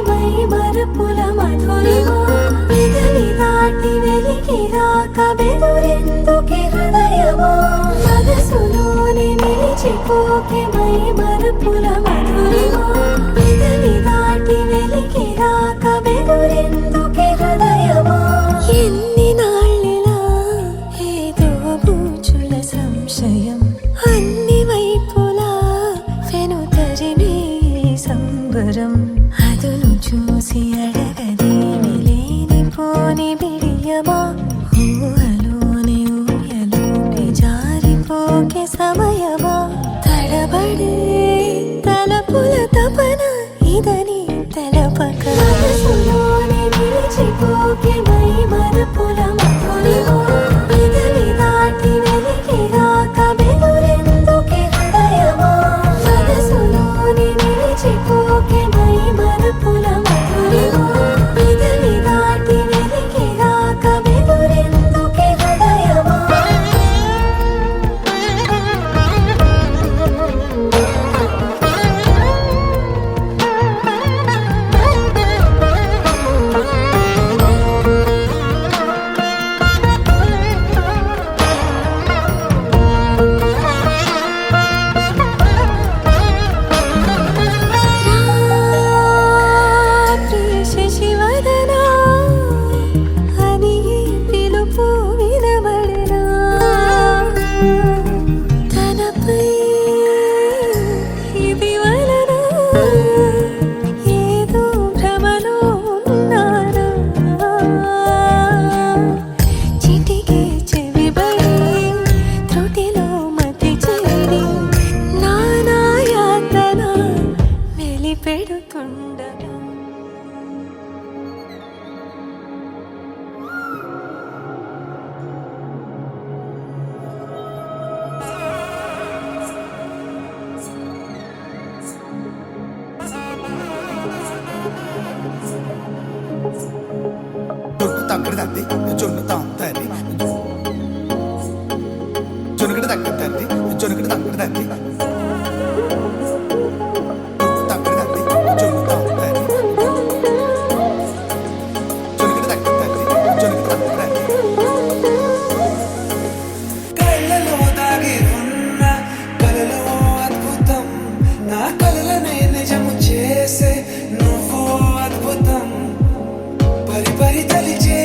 my మరపుల Madhurima పెదవి దాటి వెలికి రాక బెదురెందుకే హృదయమా మనసులోని నిలిచిపోకే మై మరపుల మధురిమా పెదవి దాటి వెలికి రాక బెదురెందుకే హృదయమా ఎన్ని నాళ్ళిలా ఏదో బూచుల సంశయం అన్ని వైపులా వెనుతరినే సంబరం అదును చూసి అడగదేమి లేనిపోని బిడియమా ఊహలోని ఊయలోకి జారిపోకే సమయమా తడబడే తలపుల తపన ఇదని తెలపక మనసులోని నిలిచిపోకే మై మరపుల మధురిమా పెదవి దాటి వెలికి రాక బెదురెందుకే హృదయమా మనసులోని నిలిచిపోకే మై మరపుల మధురిమా పెదవి దాటి వెలికి రాక బెదురెందుకే హృదయమా శశివదనా అని పిలుపు వినబడనా తనపై ఇది వలన ఏదో భ్రమలో ఉన్నానా చిటికే చెవిబడి త్రుటిలో మతి చేరి నానా యాతన వెలిపెడుతుండగా తగ్గడి తల్లి జొన్ను తాంతల్లి జొనుగడి తగ్గడి తల్లి జొనుగడి తగ్గడి తల్లి తగ్గడి తల్లి జొన్ను తాంతల్లి జొనుగడి తగ్గడి తల్లి జొనుగడి తగ్గడి తల్లి కళ్ళలో దాగి ఉన్న కలలో అద్భుతం నా కలలనే నిజము చేసే నువ్వు అద్భుతం పరి పరి తలిచే